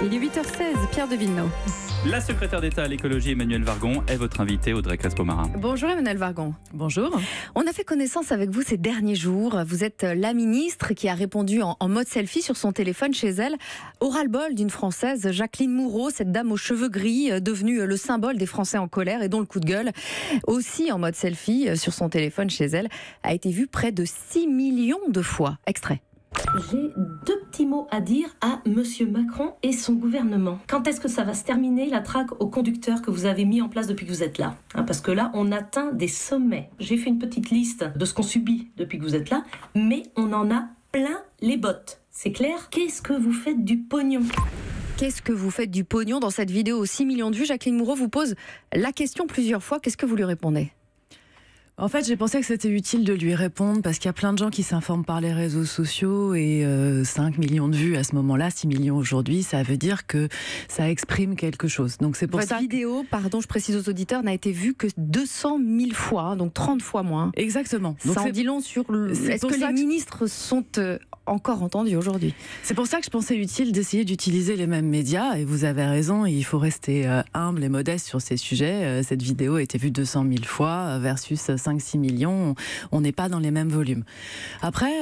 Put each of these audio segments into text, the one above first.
Il est 8h16, Pierre de Villeneuve. La secrétaire d'État à l'écologie, Emmanuelle Vargon, est votre invitée, Audrey Crespo-Marin. Bonjour Emmanuelle Vargon. Bonjour. On a fait connaissance avec vous ces derniers jours. Vous êtes la ministre qui a répondu en mode selfie sur son téléphone chez elle au ras-le-bol d'une Française, Jacqueline Moureau, cette dame aux cheveux gris, devenue le symbole des Français en colère et dont le coup de gueule, aussi en mode selfie sur son téléphone chez elle, a été vu près de 6 millions de fois. Extrait. J'ai deux petits mots à dire à Monsieur Macron et son gouvernement. Quand est-ce que ça va se terminer, la traque aux conducteurs que vous avez mis en place depuis que vous êtes là, parce que là, on atteint des sommets. J'ai fait une petite liste de ce qu'on subit depuis que vous êtes là, mais on en a plein les bottes. C'est clair ? Qu'est-ce que vous faites du pognon ? Qu'est-ce que vous faites du pognon dans cette vidéo aux 6 millions de vues ? Jacqueline Moureau vous pose la question plusieurs fois. Qu'est-ce que vous lui répondez ? En fait, j'ai pensé que c'était utile de lui répondre parce qu'il y a plein de gens qui s'informent par les réseaux sociaux et 5 millions de vues à ce moment-là, 6 millions aujourd'hui, ça veut dire que ça exprime quelque chose. Donc c'est pour Votre ça vidéo, pardon, je précise aux auditeurs, n'a été vue que 200 000 fois, donc 30 fois moins. Exactement. Donc ça en dit long sur est-ce que les ministres sont encore entendus aujourd'hui ? C'est pour ça que je pensais utile d'essayer d'utiliser les mêmes médias, et vous avez raison, il faut rester humble et modeste sur ces sujets. Cette vidéo a été vue 200 000 fois versus 5-6 millions, on n'est pas dans les mêmes volumes. Après,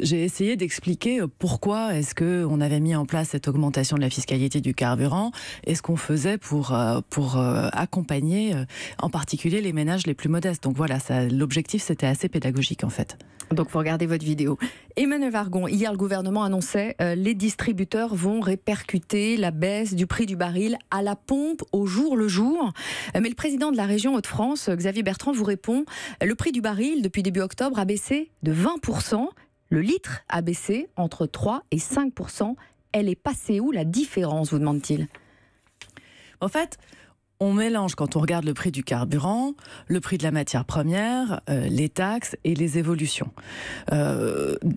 j'ai essayé d'expliquer pourquoi est-ce qu'on avait mis en place cette augmentation de la fiscalité du carburant et ce qu'on faisait pour accompagner en particulier les ménages les plus modestes. Donc voilà, l'objectif c'était assez pédagogique en fait. Donc vous regardez votre vidéo. Emmanuelle Vargon, hier le gouvernement annonçait les distributeurs vont répercuter la baisse du prix du baril à la pompe au jour le jour. Mais le président de la région Hauts-de-France, Xavier Bertrand, vous répond le prix du baril depuis début octobre a baissé de 20%. Le litre a baissé entre 3 et 5%. Elle est passée où la différence, vous demande-t-il ? En fait, on mélange, quand on regarde le prix du carburant, le prix de la matière première, les taxes et les évolutions.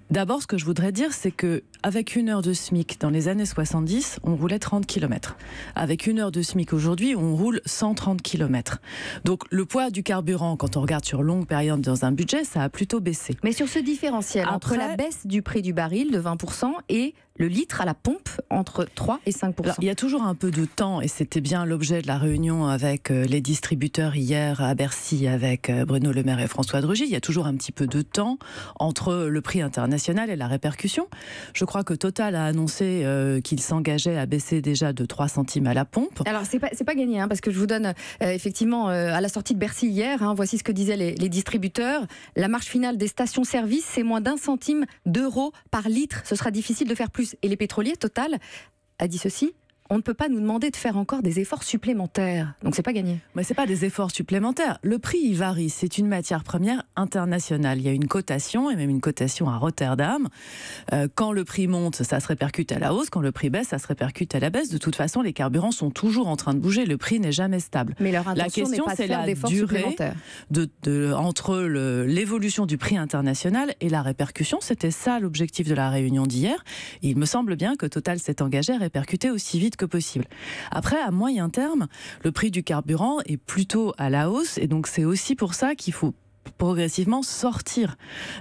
D'abord, ce que je voudrais dire, c'est qu'avec 1 heure de SMIC dans les années 70, on roulait 30 km. Avec 1 heure de SMIC aujourd'hui, on roule 130 km. Donc le poids du carburant, quand on regarde sur longue période dans un budget, ça a plutôt baissé. Mais sur ce différentiel entre la baisse du prix du baril de 20% et le litre à la pompe entre 3 et 5%. Alors, il y a toujours un peu de temps, et c'était bien l'objet de la réunion avec les distributeurs hier à Bercy avec Bruno Le Maire et François de Rugy. Il y a toujours un petit peu de temps entre le prix international et la répercussion. Je crois que Total a annoncé qu'il s'engageait à baisser déjà de 3 centimes à la pompe. Alors c'est pas gagné, parce que je vous donne effectivement à la sortie de Bercy hier, voici ce que disaient les distributeurs. La marge finale des stations-service, c'est moins d'1 centime d'euro par litre. Ce sera difficile de faire plus. Et les pétroliers, Total, a dit ceci. On ne peut pas nous demander de faire encore des efforts supplémentaires. Donc c'est pas gagné. Mais c'est pas des efforts supplémentaires. Le prix, il varie. C'est une matière première internationale. Il y a une cotation, et même une cotation à Rotterdam. Quand le prix monte, ça se répercute à la hausse. Quand le prix baisse, ça se répercute à la baisse. De toute façon, les carburants sont toujours en train de bouger. Le prix n'est jamais stable. Mais leur intention la question, n'est pas de c'est faire la d'efforts durée supplémentaires. entre l'évolution du prix international et la répercussion. C'était ça l'objectif de la réunion d'hier. Et il me semble bien que Total s'est engagé à répercuter aussi vite que possible. Après, à moyen terme, le prix du carburant est plutôt à la hausse, et donc c'est aussi pour ça qu'il faut progressivement sortir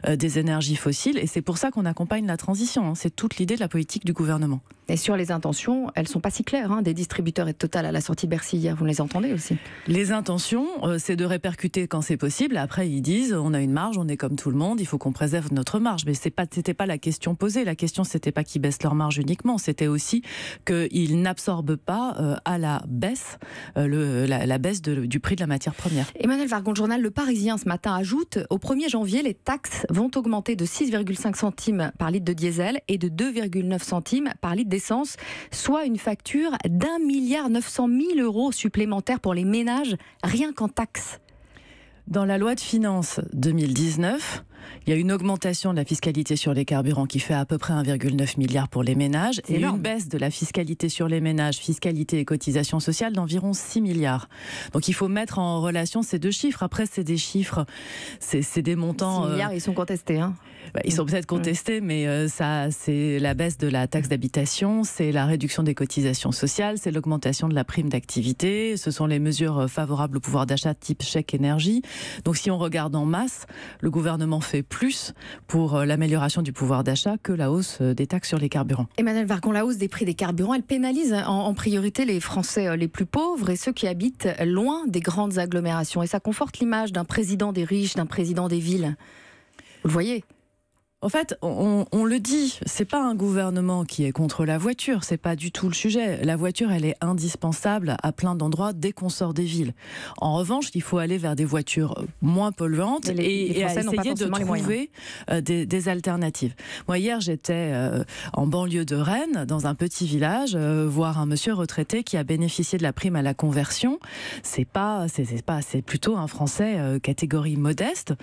des énergies fossiles, et c'est pour ça qu'on accompagne la transition. C'est toute l'idée de la politique du gouvernement. Et sur les intentions, elles sont pas si claires, des distributeurs et de Total à la sortie de Bercy hier, vous les entendez aussi ? Les intentions, c'est de répercuter quand c'est possible. Après, ils disent, on a une marge, on est comme tout le monde, il faut qu'on préserve notre marge. Mais c'était pas la question posée. La question, c'était pas qu'ils baissent leur marge uniquement, c'était aussi qu'ils n'absorbent pas à la baisse, la baisse du prix de la matière première. Emmanuelle Vargon, le journal Le Parisien ce matin ajoute, au 1er janvier, les taxes vont augmenter de 6,5 centimes par litre de diesel et de 2,9 centimes par litre d'essence, soit une facture d'1,9 milliard € supplémentaires pour les ménages, rien qu'en taxes. Dans la loi de finances 2019, il y a une augmentation de la fiscalité sur les carburants qui fait à peu près 1,9 milliard pour les ménages, et une baisse de la fiscalité sur les ménages, fiscalité et cotisations sociales, d'environ 6 milliards. Donc il faut mettre en relation ces deux chiffres. Après, c'est des chiffres, c'est des montants... 6 milliards, ils sont contestés. Ils sont peut-être contestés, mais ça, c'est la baisse de la taxe d'habitation, c'est la réduction des cotisations sociales, c'est l'augmentation de la prime d'activité, ce sont les mesures favorables au pouvoir d'achat type chèque énergie. Donc si on regarde en masse, le gouvernement fait fait plus pour l'amélioration du pouvoir d'achat que la hausse des taxes sur les carburants. Emmanuel Vargon, la hausse des prix des carburants, elle pénalise en priorité les Français les plus pauvres et ceux qui habitent loin des grandes agglomérations. Et ça conforte l'image d'un président des riches, d'un président des villes. Vous le voyez ? En fait, on le dit, c'est pas un gouvernement qui est contre la voiture, c'est pas du tout le sujet. La voiture, elle est indispensable à plein d'endroits dès qu'on sort des villes. En revanche, il faut aller vers des voitures moins polluantes et à essayer de trouver des alternatives. Moi, hier, j'étais en banlieue de Rennes, dans un petit village, voir un monsieur retraité qui a bénéficié de la prime à la conversion. C'est plutôt un Français catégorie modeste.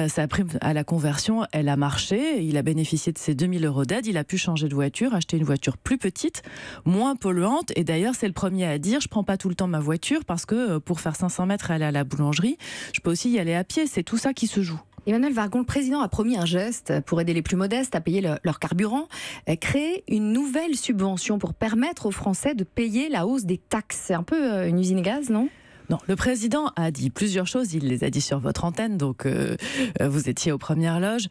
Sa prime à la conversion, elle a marché. Il a bénéficié de ces 2 000 € d'aide, il a pu changer de voiture, acheter une voiture plus petite, moins polluante, et d'ailleurs c'est le premier à dire, je prends pas tout le temps ma voiture parce que pour faire 500 mètres et aller à la boulangerie, je peux aussi y aller à pied, c'est tout ça qui se joue. Emmanuel Vargon, le président a promis un geste pour aider les plus modestes à payer leur carburant, créer une nouvelle subvention pour permettre aux Français de payer la hausse des taxes. C'est un peu une usine gaz, non ? Non, le président a dit plusieurs choses, il les a dit sur votre antenne, donc vous étiez aux premières loges.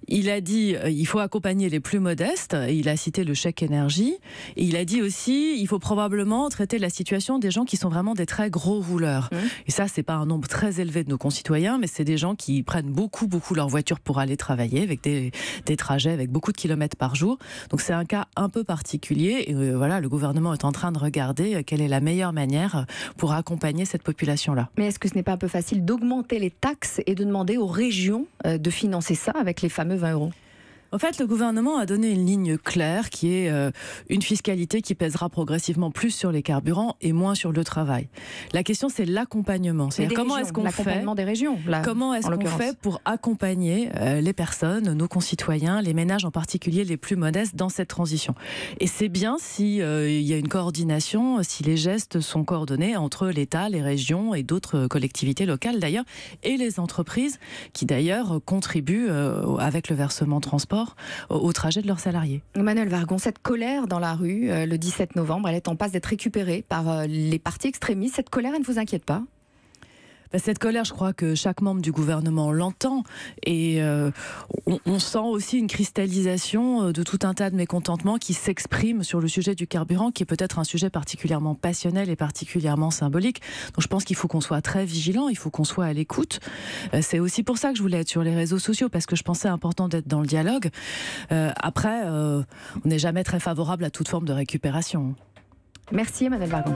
Il a dit il faut accompagner les plus modestes, il a cité le chèque énergie, et il a dit aussi il faut probablement traiter la situation des gens qui sont vraiment des très gros rouleurs. Et ça, c'est pas un nombre très élevé de nos concitoyens, mais c'est des gens qui prennent beaucoup leur voiture pour aller travailler, avec des trajets avec beaucoup de kilomètres par jour. Donc c'est un cas un peu particulier, et voilà, le gouvernement est en train de regarder quelle est la meilleure manière pour accompagner cette population-là. Mais est-ce que ce n'est pas un peu facile d'augmenter les taxes et de demander aux régions de financer ça avec les fameux 20 €? En fait, le gouvernement a donné une ligne claire qui est une fiscalité qui pèsera progressivement plus sur les carburants et moins sur le travail. La question, c'est l'accompagnement. C'est-à-dire comment est-ce qu'on fait, des régions, comment est-ce qu'on fait pour accompagner les personnes, nos concitoyens, les ménages en particulier les plus modestes dans cette transition. Et c'est bien si il y a une coordination, si les gestes sont coordonnés entre l'État, les régions et d'autres collectivités locales d'ailleurs, et les entreprises qui d'ailleurs contribuent avec le versement transport au trajet de leurs salariés. Emmanuel Vargon, cette colère dans la rue le 17 novembre, elle est en passe d'être récupérée par les partis extrémistes. Cette colère, elle ne vous inquiète pas ? Cette colère, je crois que chaque membre du gouvernement l'entend et on sent aussi une cristallisation de tout un tas de mécontentements qui s'expriment sur le sujet du carburant, qui est peut-être un sujet particulièrement passionnel et particulièrement symbolique. Donc je pense qu'il faut qu'on soit très vigilant, il faut qu'on soit à l'écoute. C'est aussi pour ça que je voulais être sur les réseaux sociaux, parce que je pensais important d'être dans le dialogue. Après, on n'est jamais très favorable à toute forme de récupération. Merci Emmanuel Vargon.